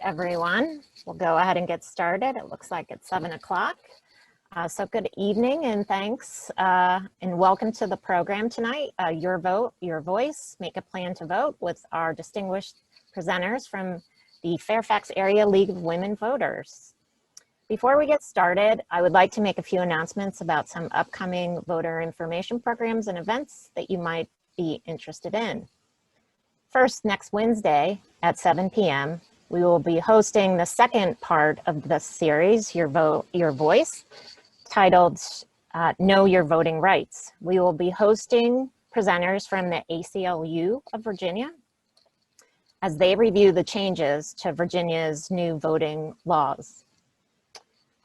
everyone. We'll go ahead and get started. It looks like it's 7 o'clock. So good evening and thanks and welcome to the program tonight. Your Vote, Your Voice, Make a Plan to Vote with our distinguished presenters from the Fairfax Area League of Women Voters. Before we get started, I would like to make a few announcements about some upcoming voter information programs and events that you might be interested in. First, next Wednesday at 7 p.m., we will be hosting the second part of the series, Your Vote, Your Voice, titled Know Your Voting Rights. We will be hosting presenters from the ACLU of Virginia as they review the changes to Virginia's new voting laws.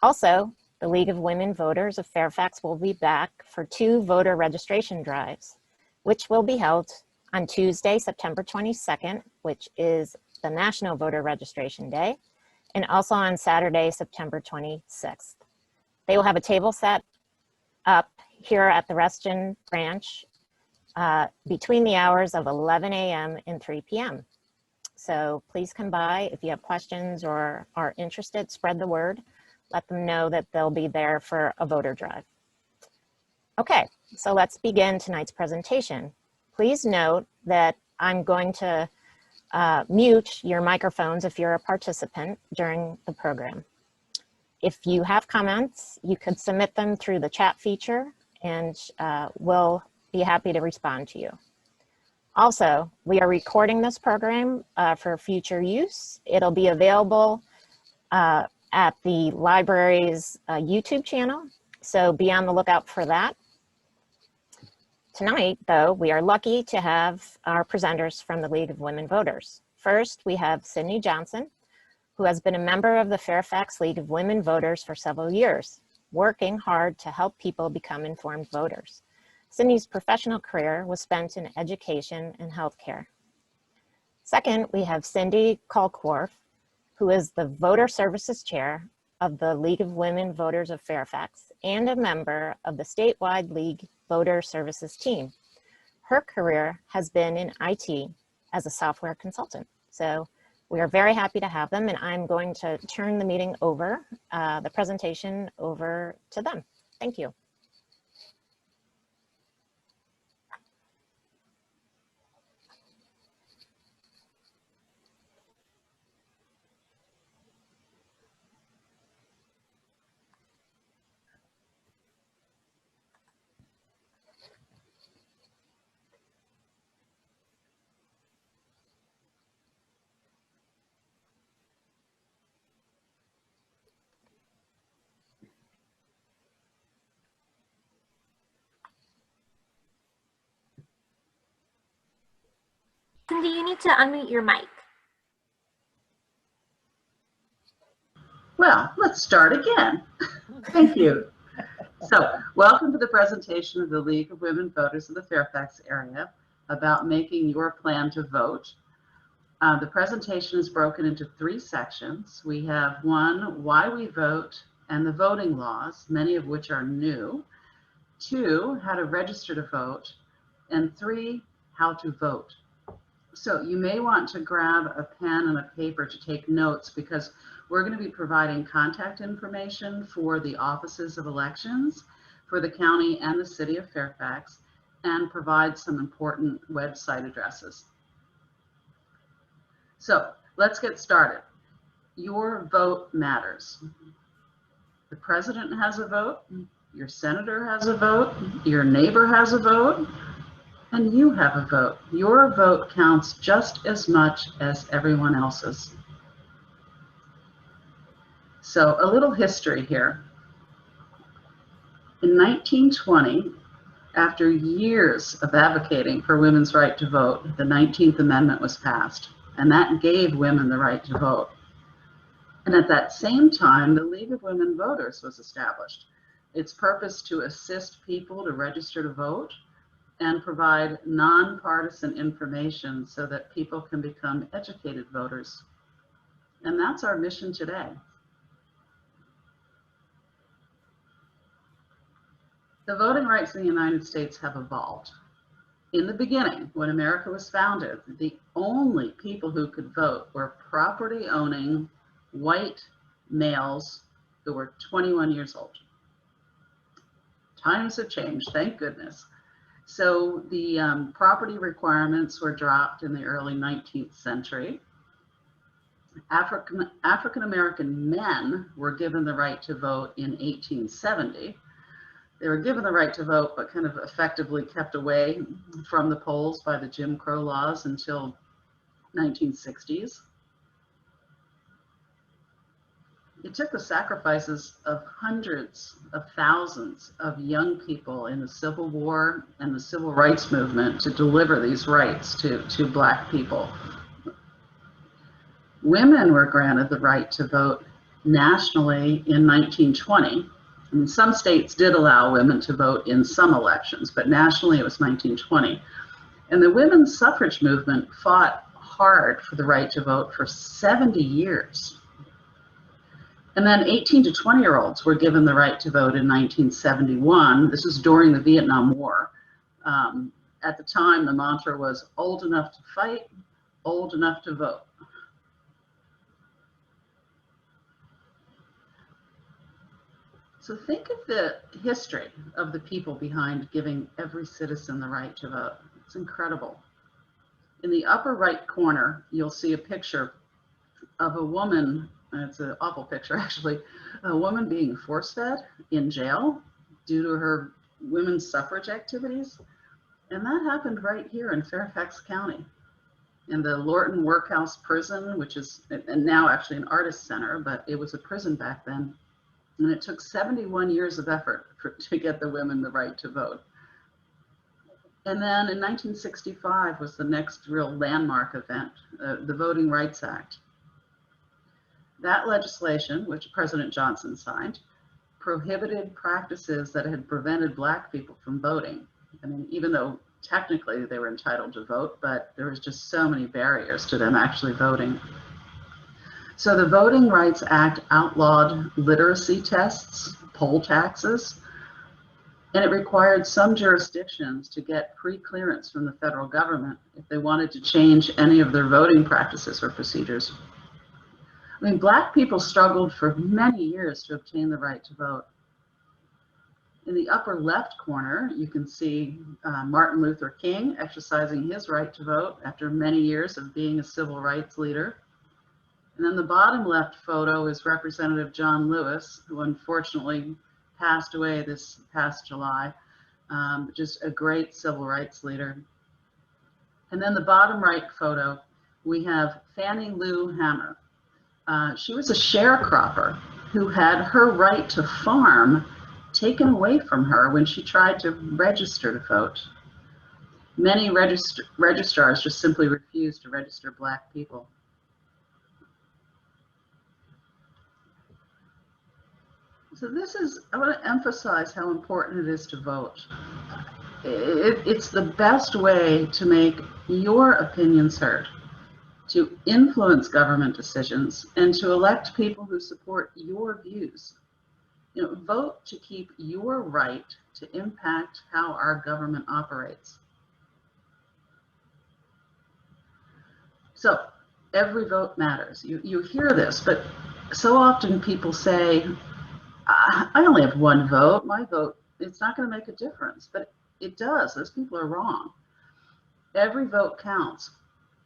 Also, the League of Women Voters of Fairfax will be back for 2 voter registration drives, which will be held on Tuesday, September 22nd, which is the National Voter Registration Day, and also on Saturday, September 26th. They will have a table set up here at the Reston branch between the hours of 11 a.m. and 3 p.m. So please come by if you have questions or are interested, spread the word. Let them know that they'll be there for a voter drive. Okay, so let's begin tonight's presentation. Please note that I'm going to mute your microphones if you're a participant during the program. If you have comments, you could submit them through the chat feature and we'll be happy to respond to you. Also, we are recording this program for future use. It'll be available at the library's YouTube channel, so be on the lookout for that. Tonight, though, we are lucky to have our presenters from the League of Women Voters. First, we have Sydney Johnson, who has been a member of the Fairfax League of Women Voters for several years, working hard to help people become informed voters. Sydney's professional career was spent in education and healthcare. Second, we have Cindy Kalkworth, who is the Voter Services Chair of the League of Women Voters of Fairfax and a member of the statewide League Voter Services team. Her career has been in IT as a software consultant. So we are very happy to have them, and I'm going to turn the meeting over, the presentation over to them. Thank you. Cindy, you need to unmute your mic. Well, let's start again. Thank you. So, welcome to the presentation of the League of Women Voters of the Fairfax area about making your plan to vote. The presentation is broken into 3 sections. We have 1, why we vote and the voting laws, many of which are new. 2, how to register to vote. And 3, how to vote. So you may want to grab a pen and a paper to take notes because we're going to be providing contact information for the offices of elections for the county and the city of Fairfax and provide some important website addresses. So let's get started. Your vote matters. The president has a vote, your senator has a vote, your neighbor has a vote, and you have a vote. Your vote counts just as much as everyone else's. So a little history here. In 1920, after years of advocating for women's right to vote, the 19th Amendment was passed, and that gave women the right to vote. And at that same time, the League of Women Voters was established. Its purpose to assist people to register to vote and provide nonpartisan information so that people can become educated voters. And that's our mission today. The voting rights in the United States have evolved. in the beginning, when America was founded, the only people who could vote were property owning white males who were 21 years old. Times have changed, thank goodness. So the property requirements were dropped in the early 19th century. African American men were given the right to vote in 1870. They were given the right to vote, but kind of effectively kept away from the polls by the Jim Crow laws until 1960s. It took the sacrifices of hundreds of thousands of young people in the Civil War and the Civil Rights Movement to deliver these rights to Black people. Women were granted the right to vote nationally in 1920. I mean, some states did allow women to vote in some elections, but nationally it was 1920. And the women's suffrage movement fought hard for the right to vote for 70 years. And then 18 to 20-year-olds were given the right to vote in 1971. This was during the Vietnam War. At the time, the mantra was old enough to fight, old enough to vote. So think of the history of the people behind giving every citizen the right to vote. It's incredible. In the upper right corner, you'll see a picture of a woman, and it's an awful picture actually, a woman being force-fed in jail due to her women's suffrage activities. And that happened right here in Fairfax County, in the Lorton Workhouse Prison, which is and now actually an artist center, but it was a prison back then. And it took 71 years of effort to get the women the right to vote. And then in 1965 was the next real landmark event, the Voting Rights Act. That legislation, which President Johnson signed, prohibited practices that had prevented Black people from voting. I mean, even though technically they were entitled to vote, but there was just so many barriers to them actually voting. So the Voting Rights Act outlawed literacy tests, poll taxes, and it required some jurisdictions to get pre-clearance from the federal government if they wanted to change any of their voting practices or procedures. I mean, Black people struggled for many years to obtain the right to vote. In the upper left corner, you can see Martin Luther King exercising his right to vote after many years of being a civil rights leader. And then the bottom left photo is Representative John Lewis, who unfortunately passed away this past July, just a great civil rights leader. And then the bottom right photo, we have Fannie Lou Hamer. She was a sharecropper who had her right to farm taken away from her when she tried to register to vote. Many registrars just simply refused to register Black people. So I want to emphasize how important it is to vote. It's the best way to make your opinions heard, to influence government decisions, and to elect people who support your views. You know, vote to keep your right to impact how our government operates. So every vote matters. You hear this, but so often people say, I only have one vote. My vote, it's not going to make a difference, but it does. Those people are wrong. Every vote counts.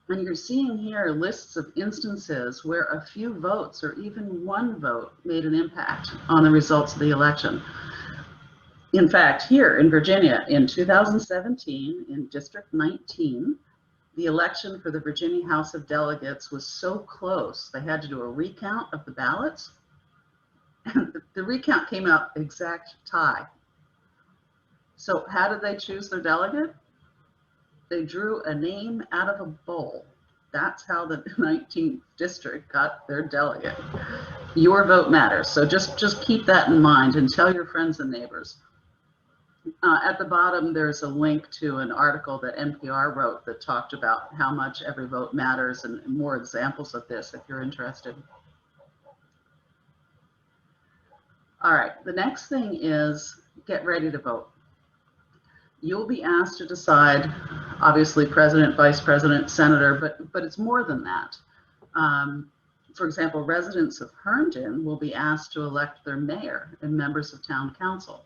And you're seeing here lists of instances where a few votes or even one vote made an impact on the results of the election. In fact, here in Virginia in 2017, in District 19, the election for the Virginia House of Delegates was so close, they had to do a recount of the ballots. And the recount came out exact tie. So how did they choose their delegate? They drew a name out of a bowl. That's how the 19th district got their delegate. Your vote matters. So just keep that in mind and tell your friends and neighbors. At the bottom, there's a link to an article that NPR wrote that talked about how much every vote matters and more examples of this if you're interested. All right, the next thing is get ready to vote. You'll be asked to decide obviously president, vice president, senator, but it's more than that. For example, residents of Herndon will be asked to elect their mayor and members of town council.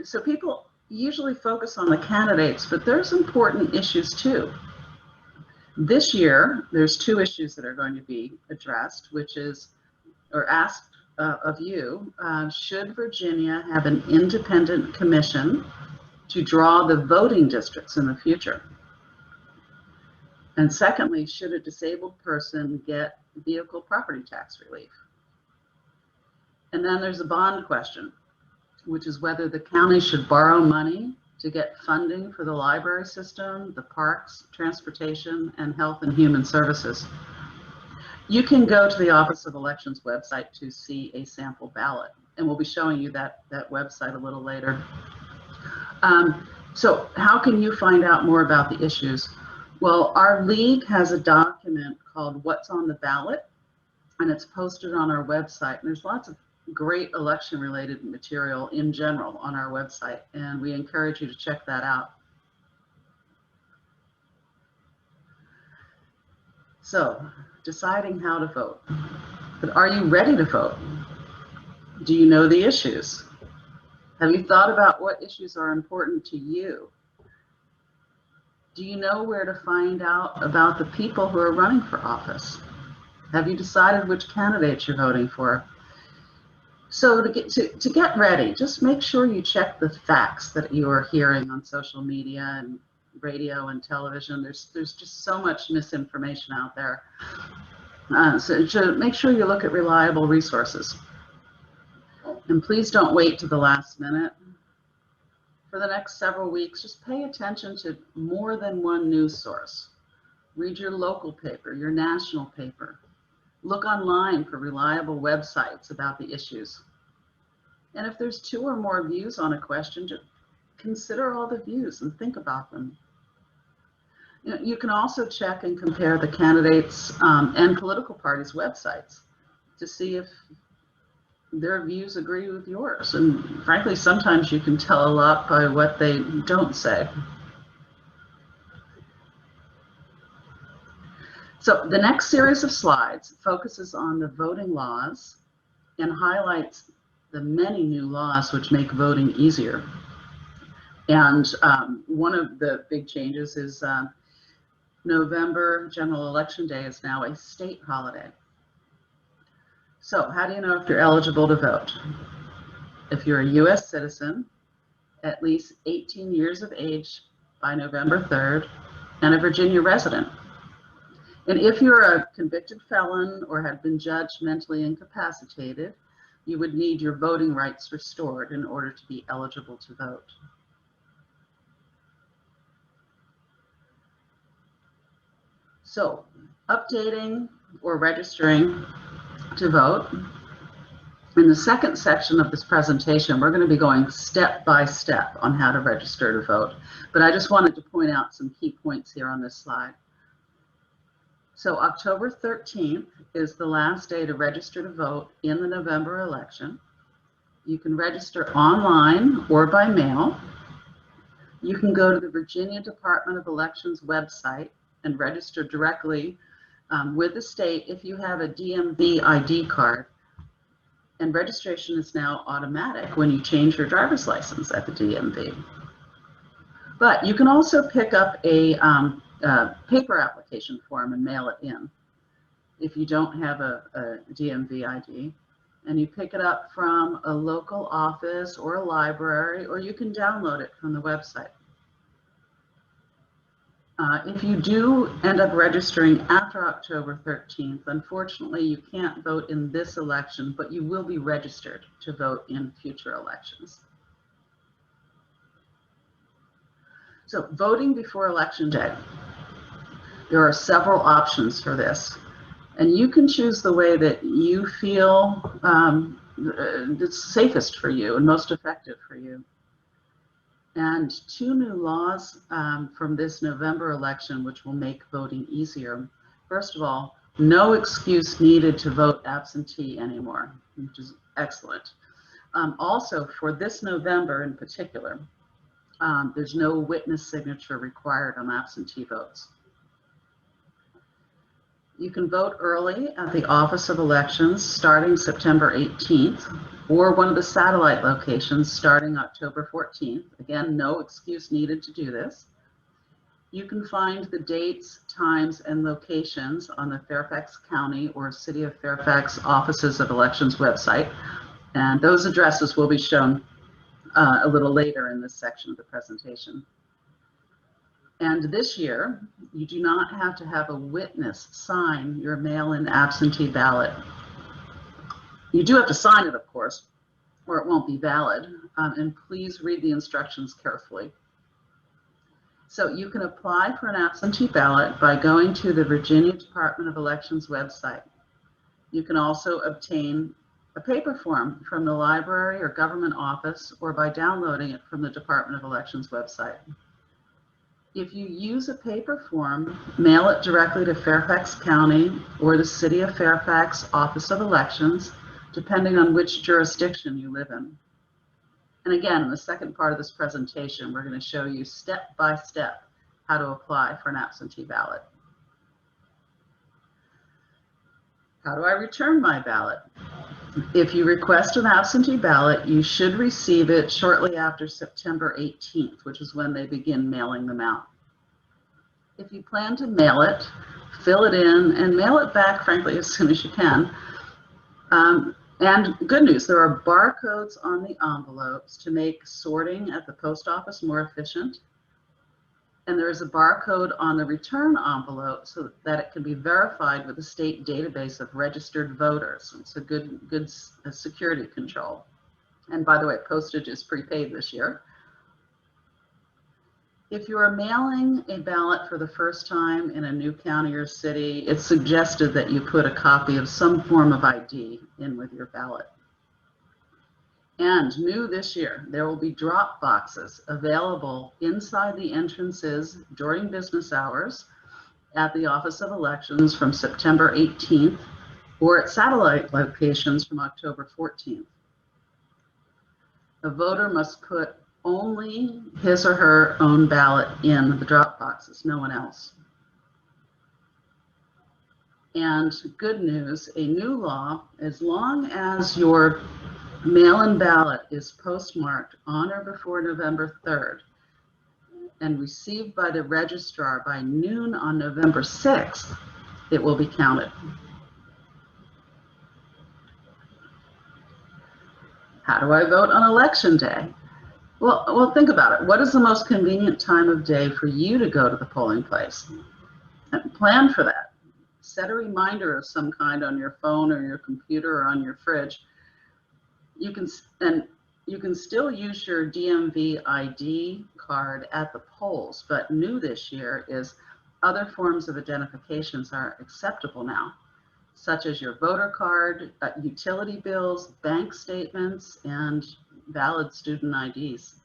So people usually focus on the candidates, but there's important issues too. This year, there's 2 issues that are going to be addressed, which is, or asked of you, should Virginia have an independent commission to draw the voting districts in the future? And secondly, should a disabled person get vehicle property tax relief? And then there's a bond question, which is whether the county should borrow money to get funding for the library system, the parks, transportation, and health and human services. You can go to the Office of Elections website to see a sample ballot, and we'll be showing you that website a little later. So how can you find out more about the issues? Well, our league has a document called What's on the Ballot, and it's posted on our website. And there's lots of great election-related material in general on our website, and we encourage you to check that out. So, deciding how to vote. But are you ready to vote? Do you know the issues? Have you thought about what issues are important to you? Do you know where to find out about the people who are running for office? Have you decided which candidates you're voting for? So to get ready, just make sure you check the facts that you are hearing on social media and radio and television. There's just so much misinformation out there. So make sure you look at reliable resources. And please don't wait to the last minute. For the next several weeks, just pay attention to more than one news source. Read your local paper, your national paper. Look online for reliable websites about the issues. And if there's 2 or more views on a question, just consider all the views and think about them. You can also check and compare the candidates and political parties' websites to see if their views agree with yours. And frankly, sometimes you can tell a lot by what they don't say. So the next series of slides focuses on the voting laws and highlights the many new laws which make voting easier. And one of the big changes is November General Election Day is now a state holiday. So how do you know if you're eligible to vote? If you're a U.S. citizen, at least 18 years of age by November 3rd, and a Virginia resident. And if you're a convicted felon or have been judged mentally incapacitated, you would need your voting rights restored in order to be eligible to vote. So, updating or registering to vote. In the second section of this presentation, we're going to be going step by step on how to register to vote. But I just wanted to point out some key points here on this slide. So October 13th is the last day to register to vote in the November election. You can register online or by mail. You can go to the Virginia Department of Elections website and register directly with the state if you have a DMV ID card. And registration is now automatic when you change your driver's license at the DMV. But you can also pick up a paper application form and mail it in if you don't have a DMV ID. And you pick it up from a local office or a library, or you can download it from the website. If you do end up registering after October 13th, unfortunately, you can't vote in this election, but you will be registered to vote in future elections. So, voting before Election Day. There are several options for this, and you can choose the way that you feel it's safest for you and most effective for you. And 2 new laws from this November election which will make voting easier. First of all, no excuse needed to vote absentee anymore, which is excellent. Also, for this November in particular, There's no witness signature required on absentee votes. You can vote early at the Office of Elections starting September 18th, or one of the satellite locations starting October 14th. Again, no excuse needed to do this. You can find the dates, times, and locations on the Fairfax County or City of Fairfax Offices of Elections website, and those addresses will be shown a little later in this section of the presentation. And this year, you do not have to have a witness sign your mail-in absentee ballot. You do have to sign it, of course, or it won't be valid, and please read the instructions carefully. So you can apply for an absentee ballot by going to the Virginia Department of Elections website. You can also obtain a paper form from the library or government office, or by downloading it from the Department of Elections website. If you use a paper form, mail it directly to Fairfax County or the City of Fairfax Office of Elections, depending on which jurisdiction you live in. And again, in the second part of this presentation, we're going to show you step by step how to apply for an absentee ballot. How do I return my ballot? If you request an absentee ballot, you should receive it shortly after September 18th, which is when they begin mailing them out. If you plan to mail it, fill it in and mail it back, frankly, as soon as you can. And good news, there are barcodes on the envelopes to make sorting at the post office more efficient. And there is a barcode on the return envelope so that it can be verified with the state database of registered voters. It's a good security control. And by the way, postage is prepaid this year. If you are mailing a ballot for the first time in a new county or city, it's suggested that you put a copy of some form of ID in with your ballot. And new this year, there will be drop boxes available inside the entrances during business hours at the Office of Elections from September 18th, or at satellite locations from October 14th. A voter must put only his or her own ballot in the drop boxes, no one else. And good news, a new law, as long as your mail-in ballot is postmarked on or before November 3rd and received by the registrar by noon on November 6th, it will be counted. How do I vote on election day? Well, think about it. What is the most convenient time of day for you to go to the polling place? And plan for that. Set a reminder of some kind on your phone or your computer or on your fridge. You can still use your DMV ID card at the polls, but new this year is other forms of identifications are acceptable now, such as your voter card, utility bills, bank statements, and valid student IDs.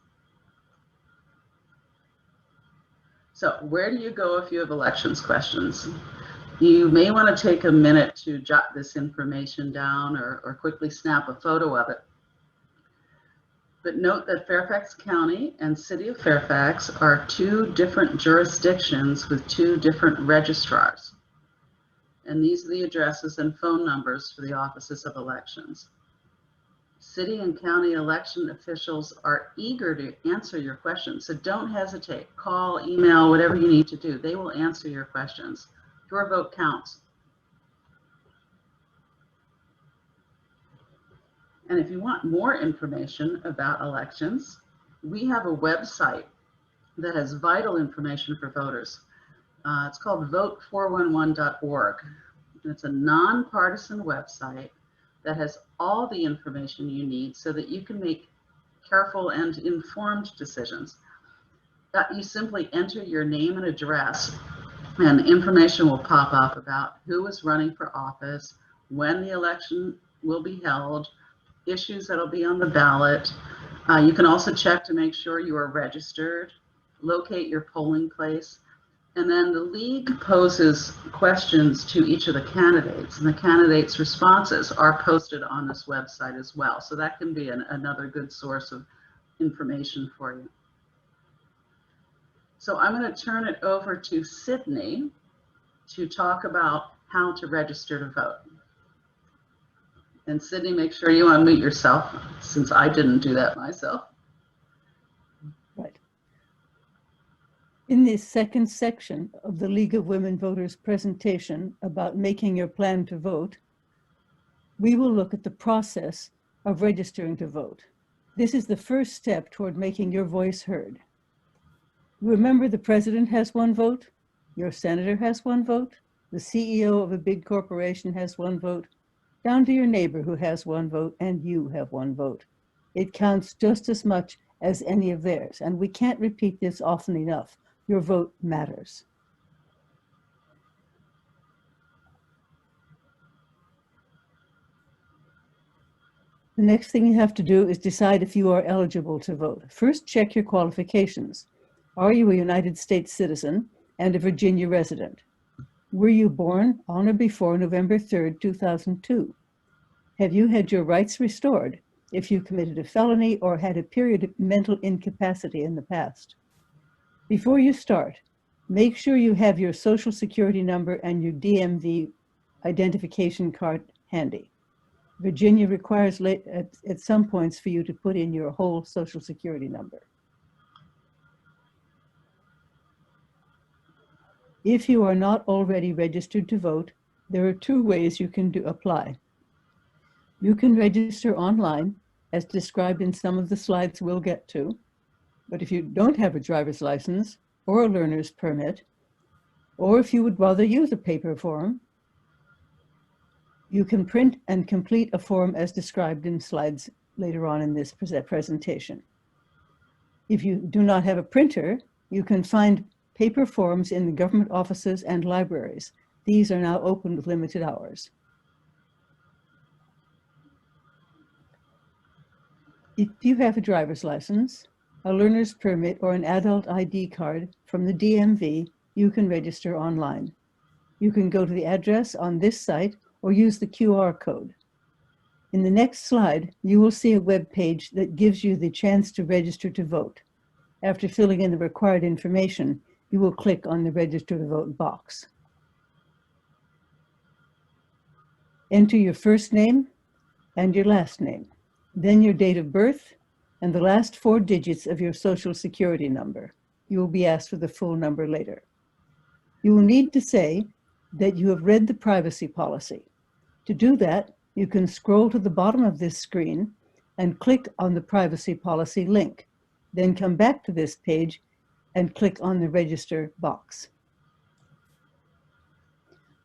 So where do you go if you have elections questions? You may want to take a minute to jot this information down or quickly snap a photo of it. But note that Fairfax County and City of Fairfax are two different jurisdictions with two different registrars. And these are the addresses and phone numbers for the offices of elections. City and county election officials are eager to answer your questions, so don't hesitate. Call, email, whatever you need to do. They will answer your questions. Your vote counts. And if you want more information about elections, we have a website that has vital information for voters. It's called vote411.org. It's a nonpartisan website that has all the information you need so that you can make careful and informed decisions. You simply enter your name and address, and information will pop up about who is running for office, when the election will be held, issues that'll be on the ballot. You can also check to make sure you are registered, locate your polling place, and then the league poses questions to each of the candidates, and the candidates' responses are posted on this website as well. So that can be another good source of information for you. So I'm going to turn it over to Sydney to talk about how to register to vote. And Sydney, make sure you unmute yourself, since I didn't do that myself. Right. In this second section of the League of Women Voters presentation about making your plan to vote, we will look at the process of registering to vote. This is the first step toward making your voice heard. Remember, the president has one vote, your senator has one vote, the CEO of a big corporation has one vote, down to your neighbor who has one vote, and you have one vote. It counts just as much as any of theirs, and we can't repeat this often enough. Your vote matters. The next thing you have to do is decide if you are eligible to vote. First, check your qualifications. Are you a United States citizen and a Virginia resident? Were you born on or before November 3rd, 2002? Have you had your rights restored if you committed a felony or had a period of mental incapacity in the past? Before you start, make sure you have your Social Security number and your DMV identification card handy. Virginia requires at some points for you to put in your whole Social Security number. If you are not already registered to vote, there are two ways you can apply. You can register online, as described in some of the slides we'll get to. But if you don't have a driver's license or a learner's permit, or if you would rather use a paper form, you can print and complete a form as described in slides later on in this presentation. If you do not have a printer, you can find paper forms in the government offices and libraries. These are now open with limited hours. If you have a driver's license, a learner's permit, or an adult ID card from the DMV, you can register online. You can go to the address on this site or use the QR code. In the next slide, you will see a web page that gives you the chance to register to vote. After filling in the required information, you will click on the Register to Vote box. Enter your first name and your last name, then your date of birth and the last 4 digits of your Social Security number. You will be asked for the full number later. You will need to say that you have read the privacy policy. To do that, you can scroll to the bottom of this screen and click on the privacy policy link. Then come back to this page and click on the Register box.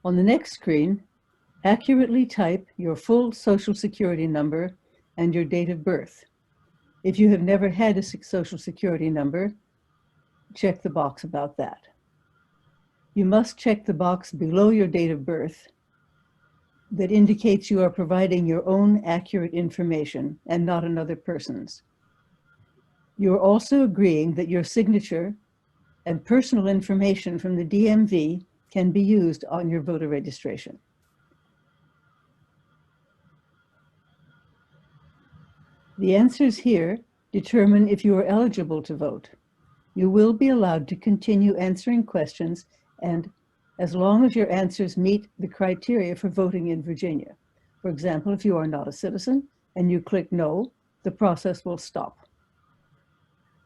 On the next screen, accurately type your full Social Security number and your date of birth. If you have never had a Social Security number, check the box about that. You must check the box below your date of birth that indicates you are providing your own accurate information and not another person's. You are also agreeing that your signature and personal information from the DMV can be used on your voter registration. The answers here determine if you are eligible to vote. You will be allowed to continue answering questions, and as long as your answers meet the criteria for voting in Virginia. For example, if you are not a citizen and you click no, the process will stop.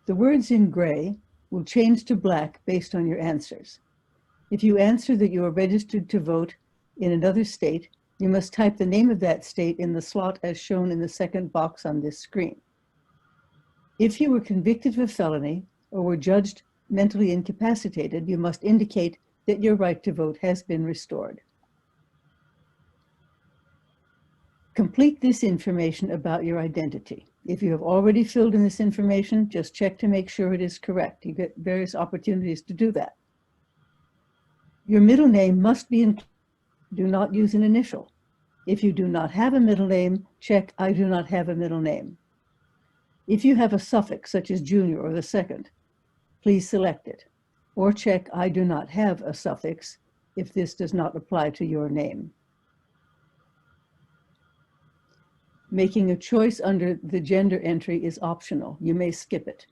The words in gray will change to black based on your answers. If you answer that you are registered to vote in another state, you must type the name of that state in the slot as shown in the second box on this screen. If you were convicted of a felony or were judged mentally incapacitated, you must indicate that your right to vote has been restored. Complete this information about your identity. If you have already filled in this information, just check to make sure it is correct. You get various opportunities to do that. Your middle name must be included. Do not use an initial. If you do not have a middle name, check I do not have a middle name. If you have a suffix such as junior or the second, please select it, or check I do not have a suffix if this does not apply to your name. Making a choice under the gender entry is optional. You may skip it,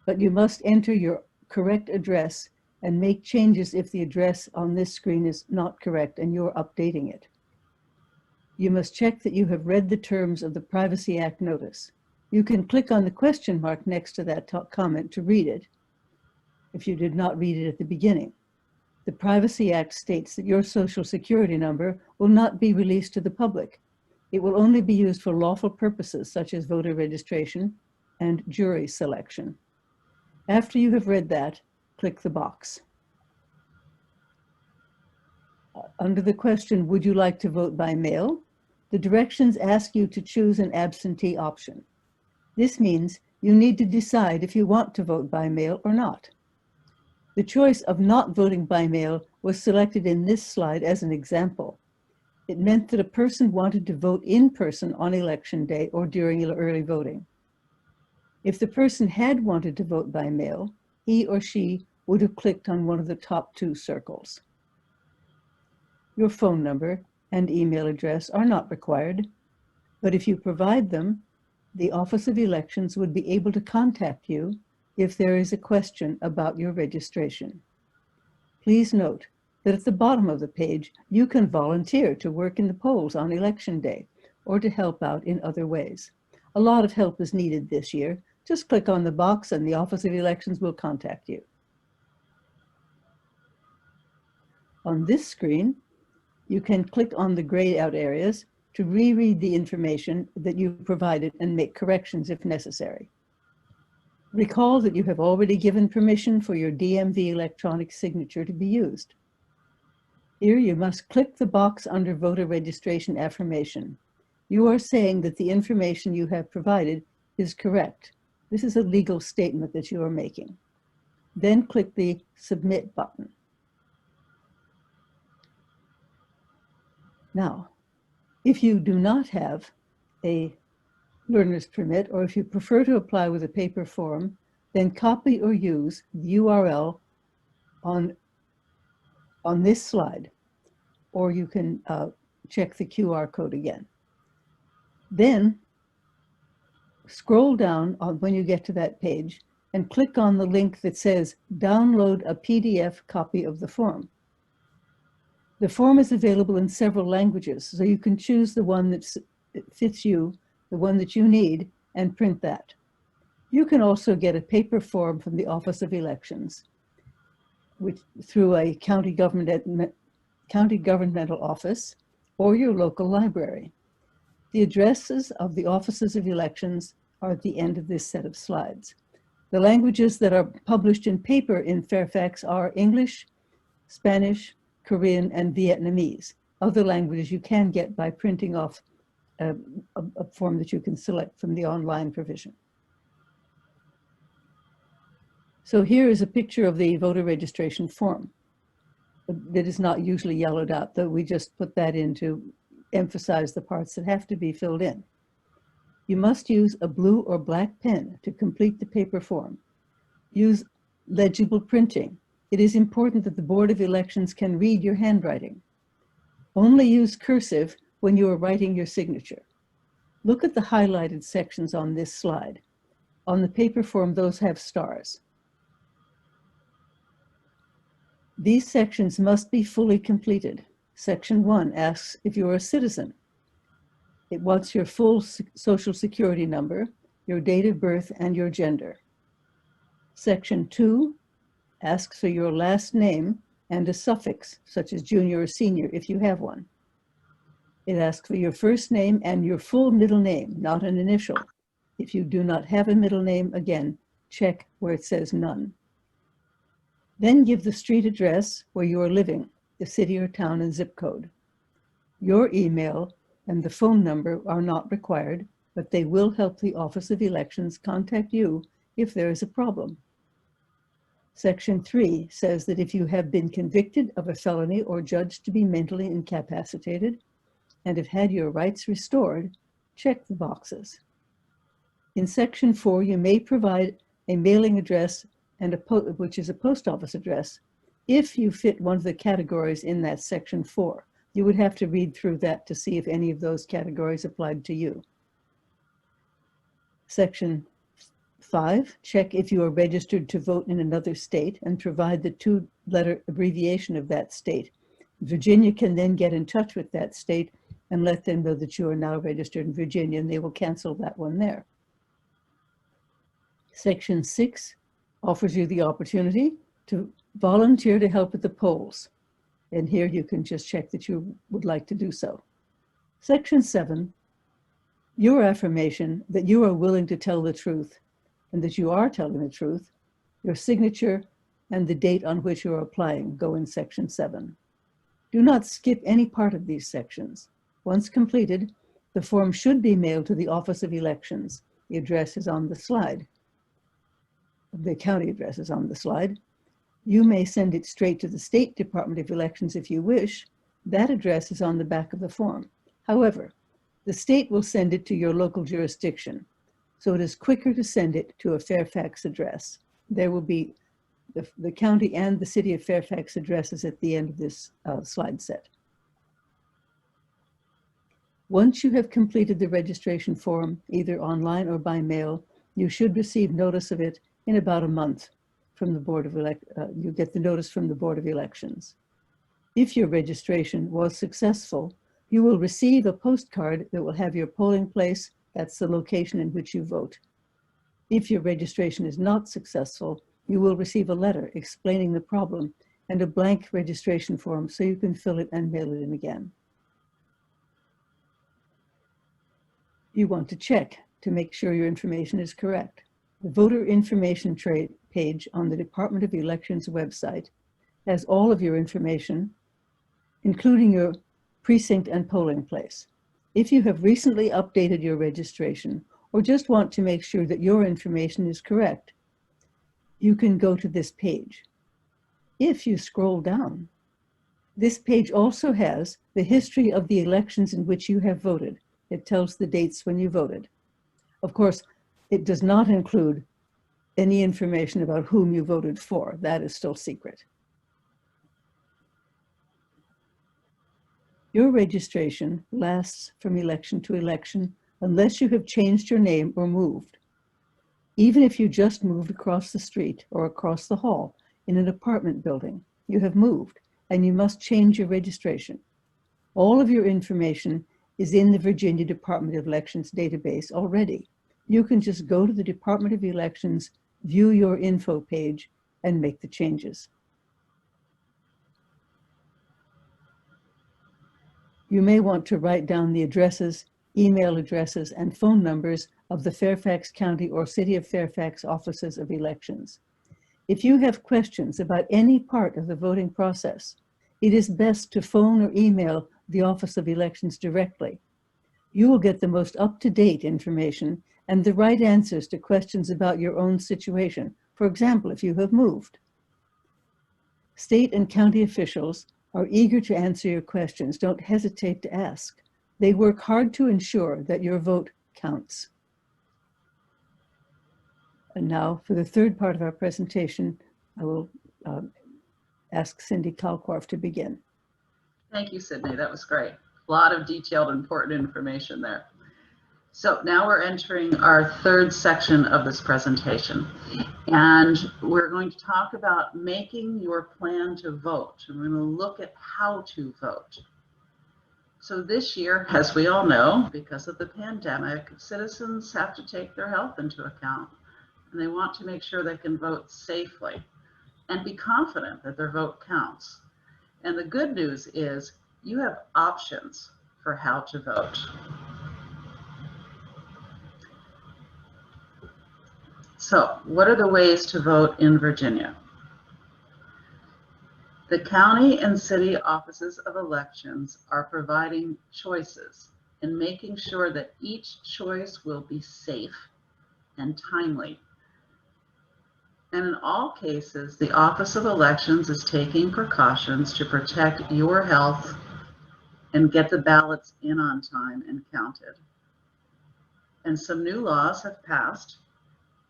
but you must enter your correct address and make changes if the address on this screen is not correct and you're updating it. You must check that you have read the terms of the Privacy Act notice. You can click on the question mark next to that comment to read it if you did not read it at the beginning. The Privacy Act states that your Social Security number will not be released to the public. It will only be used for lawful purposes such as voter registration and jury selection. After you have read that, click the box. Under the question, would you like to vote by mail? The directions ask you to choose an absentee option. This means you need to decide if you want to vote by mail or not. The choice of not voting by mail was selected in this slide as an example. It meant that a person wanted to vote in person on election day or during early voting. If the person had wanted to vote by mail, he or she would have clicked on one of the top two circles. Your phone number and email address are not required, but if you provide them, the Office of Elections would be able to contact you if there is a question about your registration. Please note that at the bottom of the page, you can volunteer to work in the polls on election day or to help out in other ways. A lot of help is needed this year. Just click on the box and the Office of Elections will contact you. On this screen, you can click on the grayed out areas to reread the information that you provided and make corrections if necessary. Recall that you have already given permission for your DMV electronic signature to be used. Here you must click the box under voter registration affirmation. You are saying that the information you have provided is correct. This is a legal statement that you are making. Then click the Submit button. Now, if you do not have a learner's permit, or if you prefer to apply with a paper form, then copy or use the URL on this slide, or you can check the QR code again. Then scroll down when you get to that page and click on the link that says download a PDF copy of the form. The form is available in several languages, so you can choose the one that fits you, the one that you need, and print that. You can also get a paper form from the Office of Elections, through a county governmental office or your local library. The addresses of the offices of elections are at the end of this set of slides. The languages that are published in paper in Fairfax are English, Spanish, Korean, and Vietnamese. Other languages you can get by printing off a form that you can select from the online provision. So here is a picture of the voter registration form. That is not usually yellowed out, though we just put that in to emphasize the parts that have to be filled in. You must use a blue or black pen to complete the paper form. Use legible printing. It is important that the Board of Elections can read your handwriting. Only use cursive when you are writing your signature. Look at the highlighted sections on this slide. On the paper form, those have stars. These sections must be fully completed. Section 1 asks if you are a citizen. It wants your full Social Security number, your date of birth, and your gender. Section 2 asks for your last name and a suffix, such as junior or senior, if you have one. It asks for your first name and your full middle name, not an initial. If you do not have a middle name, again, check where it says none. Then give the street address where you are living, the city or town and zip code. Your email and the phone number are not required, but they will help the Office of Elections contact you if there is a problem. Section 3 says that if you have been convicted of a felony or judged to be mentally incapacitated and have had your rights restored, check the boxes. In Section 4, you may provide a mailing address and which is a post office address if you fit one of the categories in that Section 4. You would have to read through that to see if any of those categories applied to you. Section 5, check if you are registered to vote in another state and provide the 2-letter abbreviation of that state. Virginia can then get in touch with that state and let them know that you are now registered in Virginia, and they will cancel that one there. Section 6 offers you the opportunity to volunteer to help at the polls. And here you can just check that you would like to do so. Section 7, your affirmation that you are willing to tell the truth and that you are telling the truth, your signature and the date on which you are applying go in Section 7. Do not skip any part of these sections. Once completed, the form should be mailed to the Office of Elections. The address is on the slide. The county address is on the slide. You may send it straight to the State Department of Elections if you wish. That address is on the back of the form. However, the state will send it to your local jurisdiction, so it is quicker to send it to a Fairfax address. There will be the county and the city of Fairfax addresses at the end of this slide set. Once you have completed the registration form, either online or by mail, you should receive notice of it in about a month from the Board of you get the notice from the Board of Elections. If your registration was successful, you will receive a postcard that will have your polling place. That's the location in which you vote. If your registration is not successful, you will receive a letter explaining the problem and a blank registration form so you can fill it and mail it in again. You want to check to make sure your information is correct. The voter information page on the Department of Elections website has all of your information, including your precinct and polling place. If you have recently updated your registration or just want to make sure that your information is correct, you can go to this page. If you scroll down, this page also has the history of the elections in which you have voted. It tells the dates when you voted. Of course, it does not include any information about whom you voted for. That is still secret. Your registration lasts from election to election unless you have changed your name or moved. Even if you just moved across the street or across the hall in an apartment building, you have moved and you must change your registration. All of your information is in the Virginia Department of Elections database already. You can just go to the Department of Elections, view your info page, and make the changes. You may want to write down the addresses, email addresses, and phone numbers of the Fairfax County or City of Fairfax offices of elections. If you have questions about any part of the voting process, it is best to phone or email the Office of Elections directly. You will get the most up-to-date information and the right answers to questions about your own situation. For example, if you have moved. State and county officials are eager to answer your questions. Don't hesitate to ask. They work hard to ensure that your vote counts. And now for the third part of our presentation, I will ask Cindy Kalkwarf to begin. Thank you, Sydney. That was great. A lot of detailed, important information there. So now we're entering our third section of this presentation, and we're going to talk about making your plan to vote. And we're going to look at how to vote. So this year, as we all know, because of the pandemic, citizens have to take their health into account, and they want to make sure they can vote safely and be confident that their vote counts. And the good news is you have options for how to vote. So, what are the ways to vote in Virginia? The county and city offices of elections are providing choices and making sure that each choice will be safe and timely. And in all cases, the Office of Elections is taking precautions to protect your health and get the ballots in on time and counted. And some new laws have passed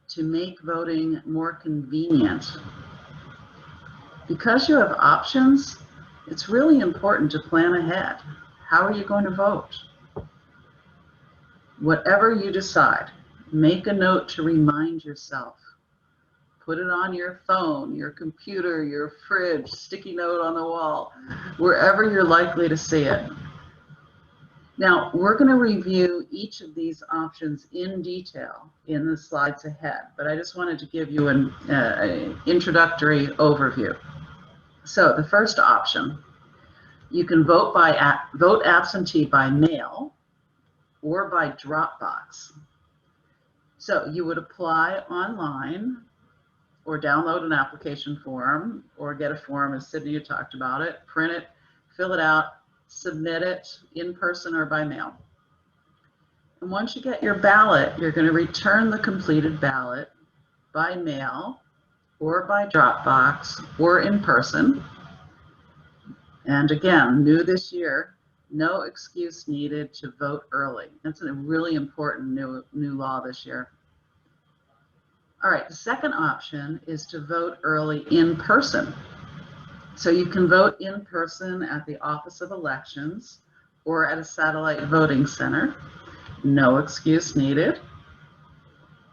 to make voting more convenient. Because you have options, it's really important to plan ahead. How are you going to vote? Whatever you decide, Make a note to remind yourself. Put it on your phone, your computer, your fridge, sticky note on the wall, wherever you're likely to see it. Now, we're going to review each of these options in detail in the slides ahead, but I just wanted to give you an introductory overview. So the first option, you can vote absentee by mail or by drop box. So you would apply online or download an application form or get a form, as Sydney had talked about it, print it, fill it out, submit it in person or by mail. And once you get your ballot, you're going to return the completed ballot by mail or by drop box or in person. And again, new this year, no excuse needed to vote early. That's a really important new law this year. All right, the second option is to vote early in person. So you can vote in person at the Office of Elections or at a satellite voting center. No excuse needed.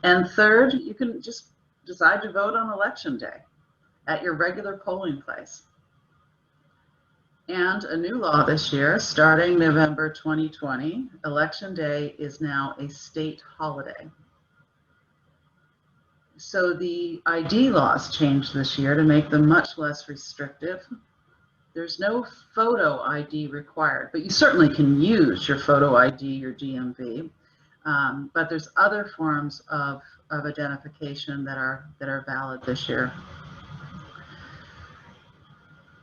And third, you can just decide to vote on Election Day at your regular polling place. And a new law this year, starting November 2020, Election Day is now a state holiday. So the ID laws changed this year to make them much less restrictive. There's no photo ID required, but you certainly can use your photo ID, your DMV. But there's other forms of identification that are valid this year.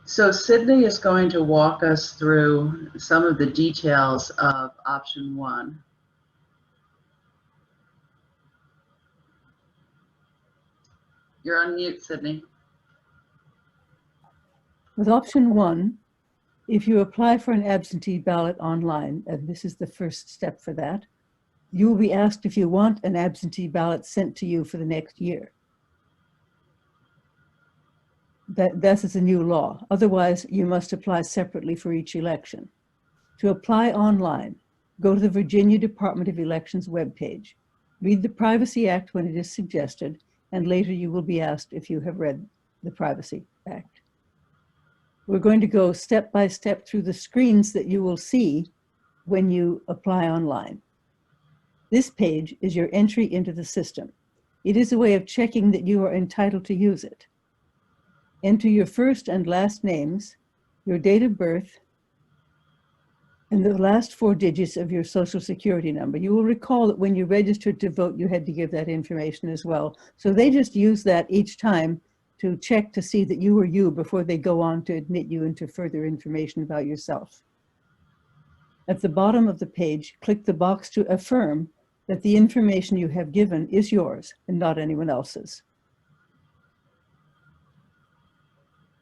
So Sydney is going to walk us through some of the details of option 1. You're on mute, Sydney. With option 1, if you apply for an absentee ballot online, and this is the first step for that, you will be asked if you want an absentee ballot sent to you for the next year. That is a new law. Otherwise, you must apply separately for each election. To apply online, go to the Virginia Department of Elections webpage. Read the Privacy Act when it is suggested, and later you will be asked if you have read the Privacy Act. We're going to go step by step through the screens that you will see when you apply online. This page is your entry into the system. It is a way of checking that you are entitled to use it. Enter your first and last names, your date of birth, and the last 4 digits of your Social Security number. You will recall that when you registered to vote, you had to give that information as well. So they just use that each time to check to see that you were you before they go on to admit you into further information about yourself. At the bottom of the page, click the box to affirm that the information you have given is yours and not anyone else's.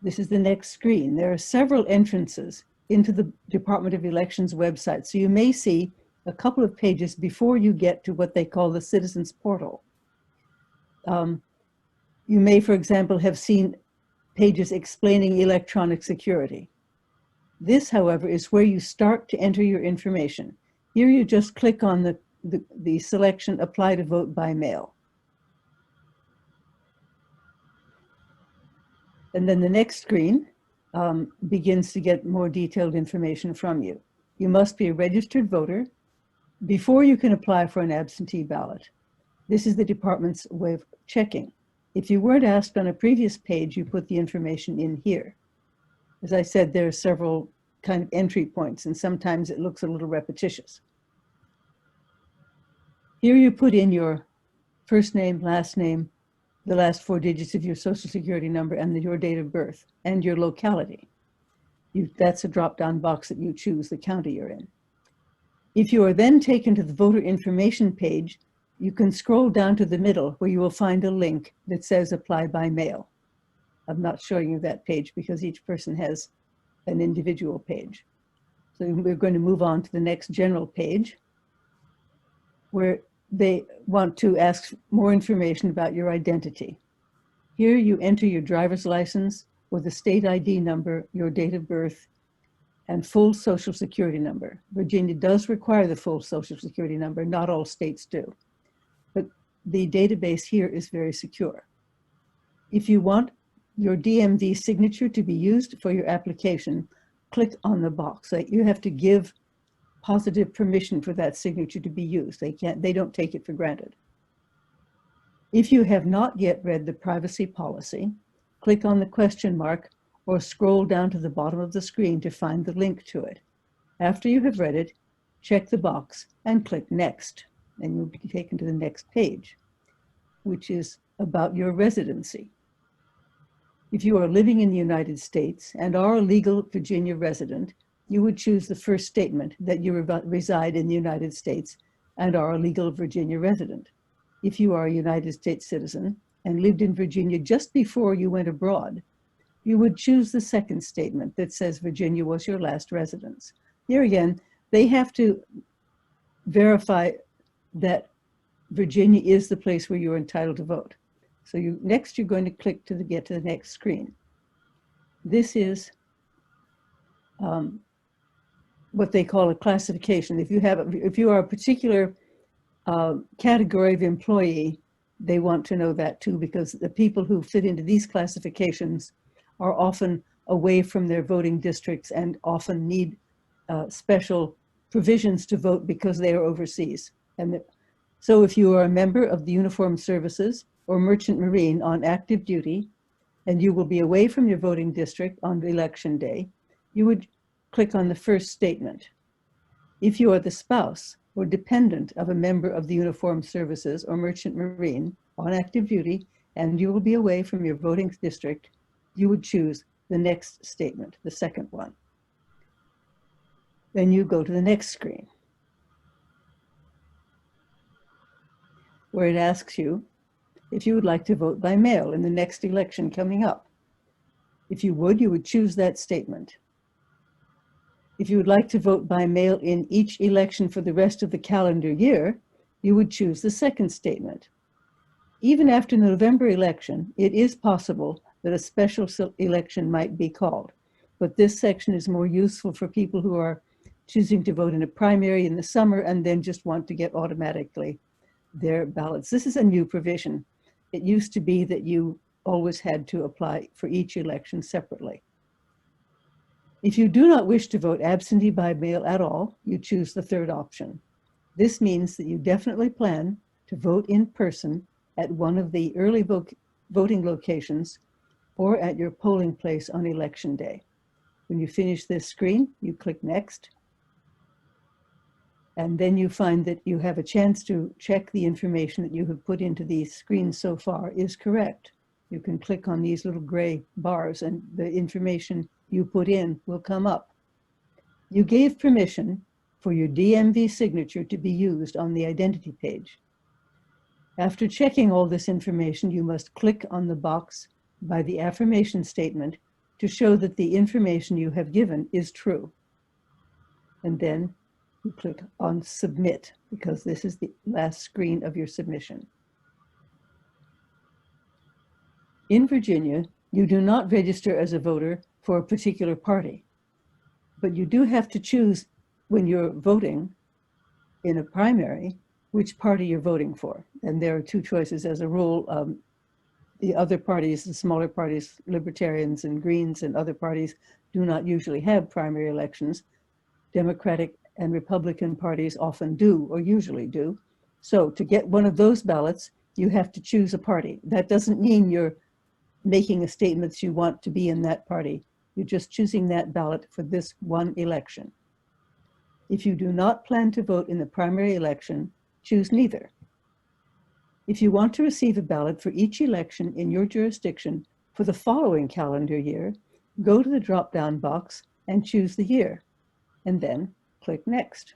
This is the next screen. There are several entrances into the Department of Elections website. So you may see a couple of pages before you get to what they call the Citizens Portal. You may, for example, have seen pages explaining electronic security. This, however, is where you start to enter your information. Here you just click on the selection, Apply to Vote by Mail. And then the next screen begins to get more detailed information from you. You must be a registered voter before you can apply for an absentee ballot. This is the department's way of checking. If you weren't asked on a previous page, you put the information in here. As I said, there are several kind of entry points, and sometimes it looks a little repetitious. Here you put in your first name, last name, the last 4 digits of your Social Security number, and your date of birth, and your locality. That's a drop-down box that you choose the county you're in. If you are then taken to the voter information page, you can scroll down to the middle where you will find a link that says Apply by Mail. I'm not showing you that page because each person has an individual page. So we're going to move on to the next general page where they want to ask more information about your identity. Here you enter your driver's license or the state ID number, your date of birth, and full Social Security number. Virginia does require the full Social Security number, not all states do. But the database here is very secure. If you want your DMV signature to be used for your application, click on the box. You have to give positive permission for that signature to be used. They don't take it for granted. If you have not yet read the privacy policy, click on the question mark or scroll down to the bottom of the screen to find the link to it. After you have read it, check the box and click Next, and you'll be taken to the next page, which is about your residency. If you are living in the United States and are a legal Virginia resident, you would choose the first statement that you reside in the United States and are a legal Virginia resident. If you are a United States citizen and lived in Virginia just before you went abroad, you would choose the second statement that says Virginia was your last residence. Here again, they have to verify that Virginia is the place where you're entitled to vote. So next you're going to click to get to the next screen. This is what they call a classification. If you are a particular category of employee, they want to know that too, because the people who fit into these classifications are often away from their voting districts and often need special provisions to vote because they are overseas. So if you are a member of the Uniformed Services or Merchant Marine on active duty, and you will be away from your voting district on election day, you would click on the first statement. If you are the spouse or dependent of a member of the Uniformed Services or Merchant Marine on active duty, and you will be away from your voting district, you would choose the next statement, the second one. Then you go to the next screen, where it asks you if you would like to vote by mail in the next election coming up. If you would choose that statement. If you would like to vote by mail in each election for the rest of the calendar year, you would choose the second statement. Even after the November election, it is possible that a special election might be called, but this section is more useful for people who are choosing to vote in a primary in the summer and then just want to get automatically their ballots. This is a new provision. It used to be that you always had to apply for each election separately. If you do not wish to vote absentee by mail at all, you choose the third option. This means that you definitely plan to vote in person at one of the early voting locations or at your polling place on election day. When you finish this screen, you click Next. And then you find that you have a chance to check the information that you have put into these screens so far is correct. You can click on these little gray bars and the information you put in will come up. You gave permission for your DMV signature to be used on the identity page. After checking all this information, you must click on the box by the affirmation statement to show that the information you have given is true. And then you click on Submit, because this is the last screen of your submission. In Virginia, you do not register as a voter for a particular party, but you do have to choose when you're voting in a primary which party you're voting for. And there are two choices as a rule. The other parties, the smaller parties, Libertarians and Greens and other parties, do not usually have primary elections. Democratic and Republican parties often do, or usually do. So to get one of those ballots, you have to choose a party. That doesn't mean you're making a statement that you want to be in that party. You're just choosing that ballot for this one election. If you do not plan to vote in the primary election, choose neither. If you want to receive a ballot for each election in your jurisdiction for the following calendar year, go to the drop-down box and choose the year, and then click Next.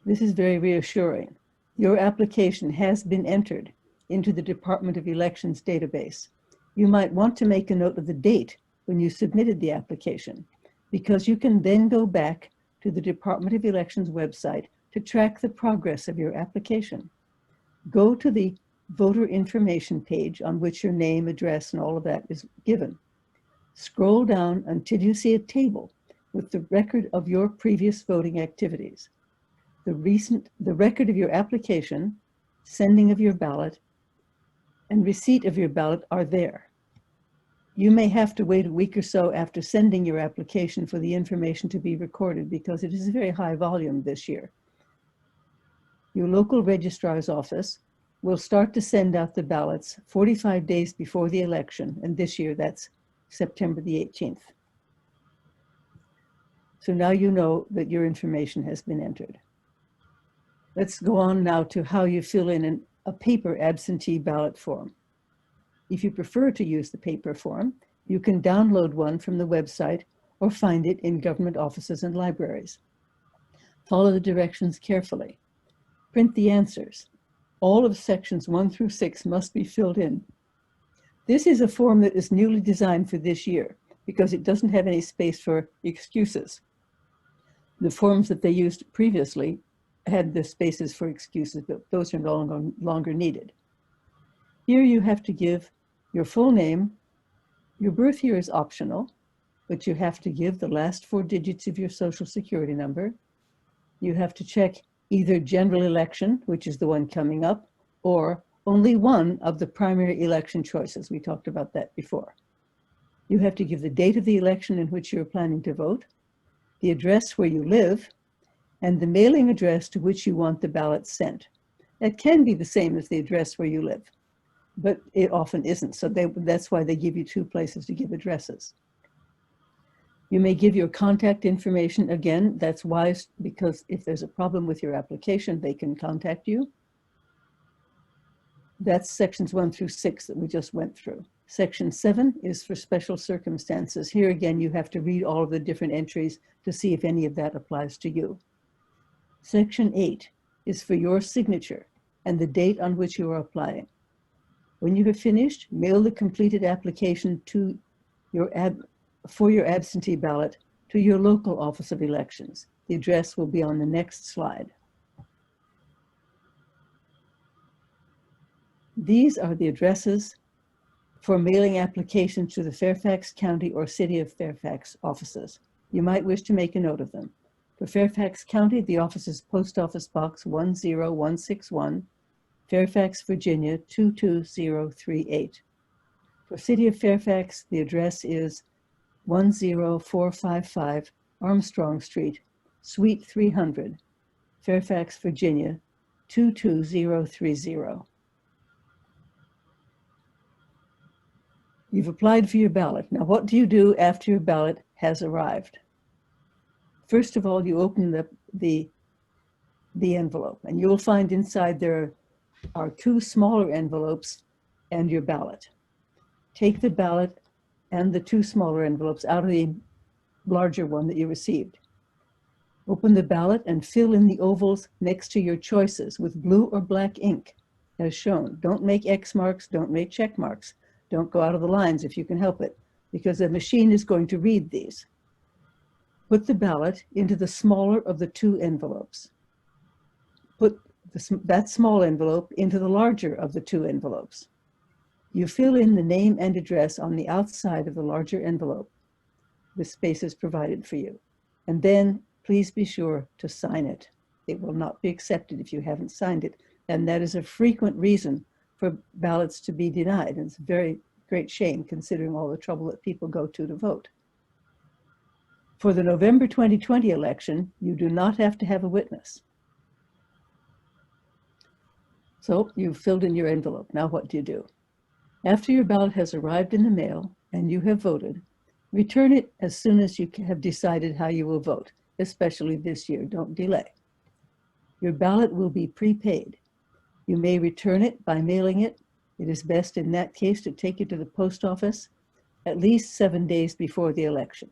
This is very reassuring. Your application has been entered into the Department of Elections database. You might want to make a note of the date when you submitted the application, because you can then go back to the Department of Elections website to track the progress of your application. Go to the voter information page on which your name, address, and all of that is given. Scroll down until you see a table with the record of your previous voting activities. the record of your application, sending of your ballot, and receipt of your ballot are there. You may have to wait a week or so after sending your application for the information to be recorded because it is a very high volume this year. Your local registrar's office will start to send out the ballots 45 days before the election, and this year that's September the 18th. So now you know that your information has been entered. Let's go on now to how you fill in a paper absentee ballot form. If you prefer to use the paper form, you can download one from the website or find it in government offices and libraries. Follow the directions carefully. Print the answers. All of sections 1 through 6 must be filled in. This is a form that is newly designed for this year because it doesn't have any space for excuses. The forms that they used previously had the spaces for excuses, but those are no longer needed. Here you have to give your full name. Your birth year is optional, but you have to give the last 4 digits of your Social Security number. You have to check either general election, which is the one coming up, or only one of the primary election choices. We talked about that before. You have to give the date of the election in which you're planning to vote, the address where you live, and the mailing address to which you want the ballot sent. That can be the same as the address where you live, but it often isn't. So that's why they give you 2 places to give addresses. You may give your contact information. Again, that's wise because if there's a problem with your application, they can contact you. That's sections 1 through 6 that we just went through. Section 7 is for special circumstances. Here again, you have to read all of the different entries to see if any of that applies to you. Section 8 is for your signature and the date on which you are applying. When you have finished, mail the completed application to for your absentee ballot to your local office of elections. The address will be on the next slide. These are the addresses for mailing applications to the Fairfax County or City of Fairfax offices. You might wish to make a note of them. For Fairfax County, the office is Post Office Box 10161, Fairfax, Virginia 22038. For City of Fairfax, the address is 10455 Armstrong Street, Suite 300, Fairfax, Virginia 22030. You've applied for your ballot. Now, what do you do after your ballot has arrived? First of all, you open the envelope, and you will find inside there are 2 smaller envelopes and your ballot. Take the ballot and the 2 smaller envelopes out of the larger one that you received. Open the ballot and fill in the ovals next to your choices with blue or black ink, as shown. Don't make X marks, don't make check marks. Don't go out of the lines if you can help it, because the machine is going to read these. Put the ballot into the smaller of the 2 envelopes. Put that small envelope into the larger of the 2 envelopes. You fill in the name and address on the outside of the larger envelope with spaces provided for you. And then please be sure to sign it. It will not be accepted if you haven't signed it. And that is a frequent reason for ballots to be denied. And it's a very great shame considering all the trouble that people go to vote. For the November 2020 election, you do not have to have a witness. So you've filled in your envelope. Now what do? After your ballot has arrived in the mail and you have voted, return it as soon as you have decided how you will vote, especially this year. Don't delay. Your ballot will be prepaid. You may return it by mailing it. It is best in that case to take it to the post office at least 7 days before the election.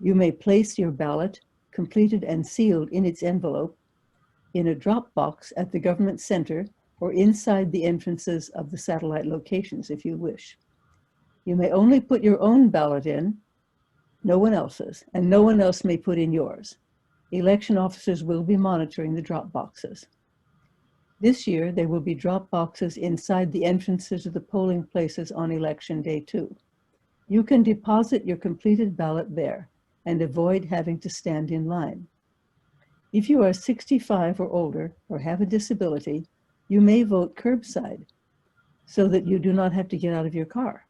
You may place your ballot, completed and sealed in its envelope, in a drop box at the government center or inside the entrances of the satellite locations if you wish. You may only put your own ballot in, no one else's, and no one else may put in yours. Election officers will be monitoring the drop boxes. This year, there will be drop boxes inside the entrances of the polling places on election day 2. You can deposit your completed ballot there and avoid having to stand in line. If you are 65 or older or have a disability, you may vote curbside so that you do not have to get out of your car.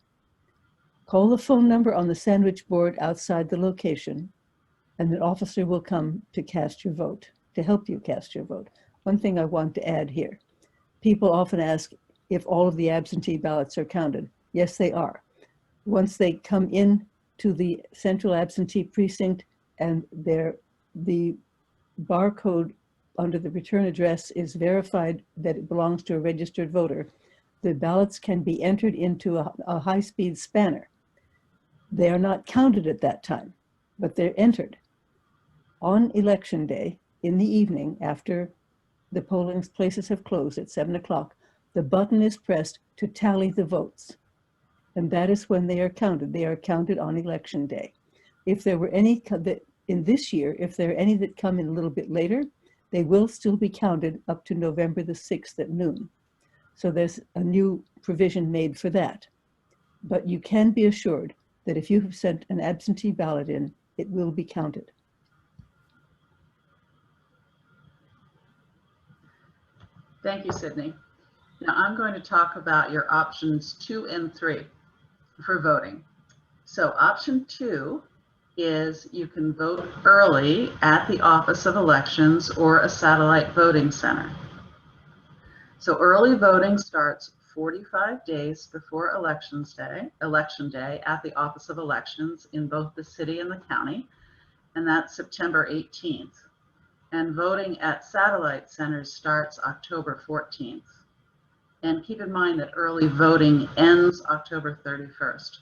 Call the phone number on the sandwich board outside the location, and an officer will come to cast your vote, to help you cast your vote. One thing I want to add here. People often ask if all of the absentee ballots are counted. Yes, they are. Once they come in to the central absentee precinct and the barcode under the return address is verified that it belongs to a registered voter, the ballots can be entered into a high-speed spanner. They are not counted at that time, but they're entered. On election day, in the evening, after the polling places have closed at 7 o'clock, the button is pressed to tally the votes. And that is when they are counted. They are counted on election day. If there were any in this year, if there are any that come in a little bit later, they will still be counted up to November the 6th at noon. So there's a new provision made for that. But you can be assured that if you have sent an absentee ballot in, it will be counted. Thank you, Sydney. Now I'm going to talk about your options 2 and 3 for voting. So option 2 is you can vote early at the Office of Elections or a satellite voting center. So early voting starts 45 days before election day at the Office of Elections in both the city and the county, and that's September 18th. And voting at satellite centers starts October 14th. And keep in mind that early voting ends October 31st.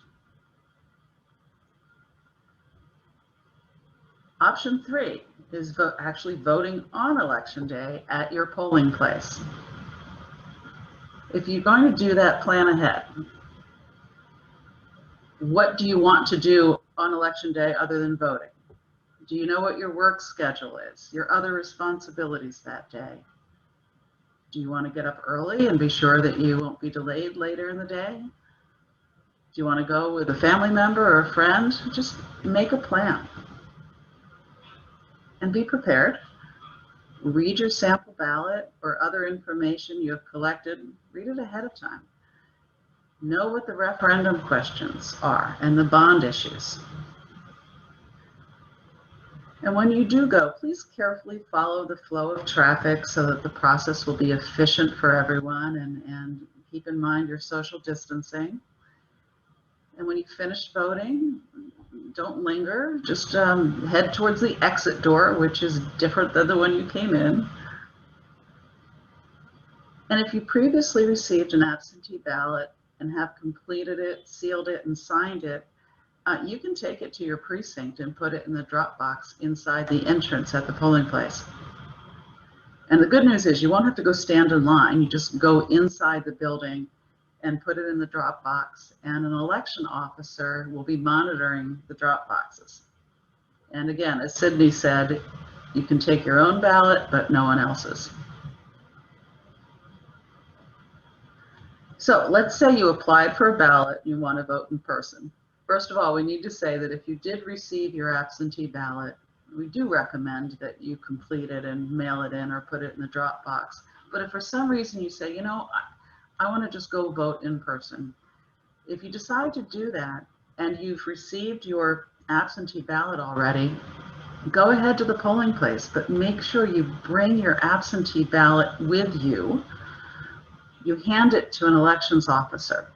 Option 3 is actually voting on election day at your polling place. If you're going to do that, plan ahead. What do you want to do on election day other than voting? Do you know what your work schedule is, your other responsibilities that day? Do you want to get up early and be sure that you won't be delayed later in the day? Do you want to go with a family member or a friend? Just make a plan and be prepared. Read your sample ballot or other information you have collected. Read it ahead of time. Know what the referendum questions are and the bond issues. And when you do go, please carefully follow the flow of traffic so that the process will be efficient for everyone, and keep in mind your social distancing. And when you finish voting, don't linger, just head towards the exit door, which is different than the one you came in. And if you previously received an absentee ballot and have completed it, sealed it, and signed it, you can take it to your precinct and put it in the drop box inside the entrance at the polling place. And the good news is you won't have to go stand in line. You just go inside the building and put it in the drop box, and an election officer will be monitoring the drop boxes. And again, as Sydney said, you can take your own ballot, but no one else's. So let's say you applied for a ballot and you want to vote in person. First of all, we need to say that if you did receive your absentee ballot, we do recommend that you complete it and mail it in or put it in the drop box. But if for some reason you say, you know, I want to just go vote in person, if you decide to do that and you've received your absentee ballot already, go ahead to the polling place, but make sure you bring your absentee ballot with you. You hand it to an elections officer,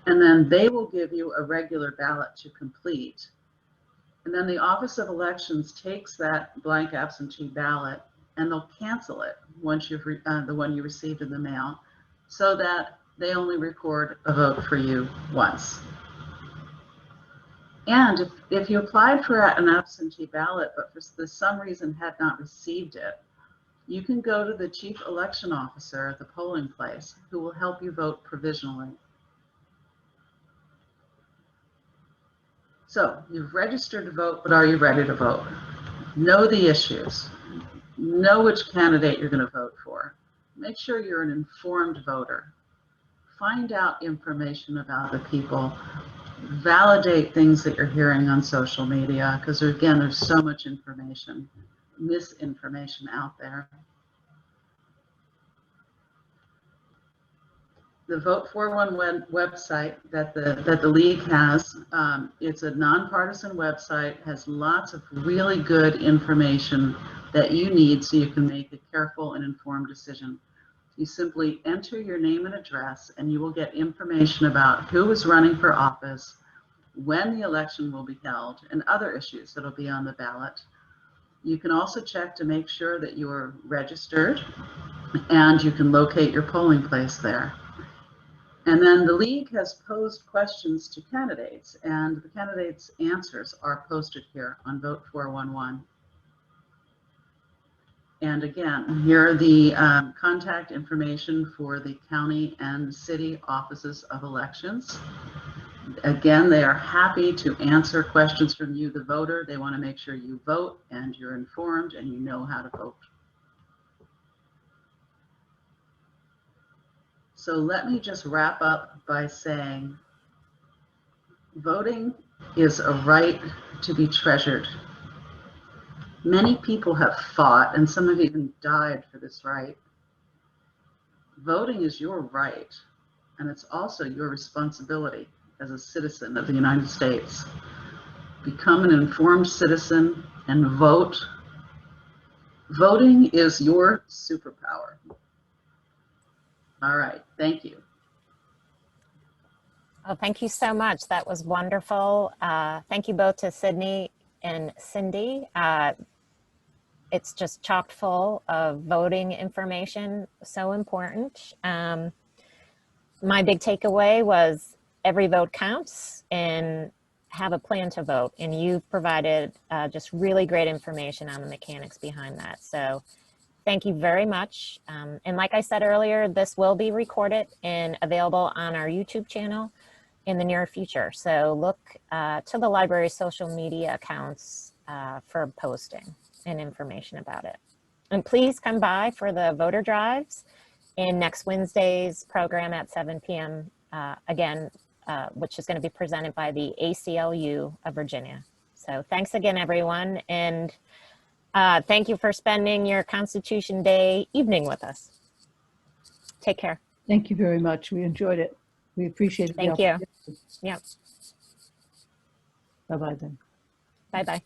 and then they will give you a regular ballot to complete. And then the Office of Elections takes that blank absentee ballot and they'll cancel it once you've the one you received in the mail, so that they only record a vote for you once. And if you applied for an absentee ballot but for some reason had not received it, you can go to the chief election officer at the polling place who will help you vote provisionally. So you've registered to vote, but are you ready to vote? Know the issues. Know which candidate you're going to vote for. Make sure you're an informed voter. Find out information about the people. Validate things that you're hearing on social media, because again, there's so much information. misinformation out there. The Vote 411 website that the league has, it's a nonpartisan website, has lots of really good information that you need so you can make a careful and informed decision. You simply enter your name and address, and you will get information about who is running for office, when the election will be held, and other issues that will be on the ballot. You can also check to make sure that you are registered, and you can locate your polling place there. And then the league has posed questions to candidates, and the candidates' answers are posted here on Vote 411. And again, here are the contact information for the county and city offices of elections. Again, they are happy to answer questions from you, the voter. They want to make sure you vote and you're informed and you know how to vote. So let me just wrap up by saying voting is a right to be treasured. Many people have fought, and some have even died for this right. Voting is your right, and it's also your responsibility as a citizen of the United States. Become an informed citizen and vote. Voting is your superpower. All right, thank you. Oh, thank you so much. That was wonderful. Thank you both to Sydney and Cindy. It's just chock full of voting information, so important. My big takeaway was every vote counts and have a plan to vote. And you've provided just really great information on the mechanics behind that. So thank you very much. And like I said earlier, this will be recorded and available on our YouTube channel in the near future. So look to the library's social media accounts for posting and information about it. And please come by for the voter drives in next Wednesday's program at 7 p.m. Again, which is going to be presented by the ACLU of Virginia. So thanks again, everyone. And thank you for spending your Constitution Day evening with us. Take care. Thank you very much. We enjoyed it. We appreciate it. Thank you. Yep. Bye-bye then. Bye-bye.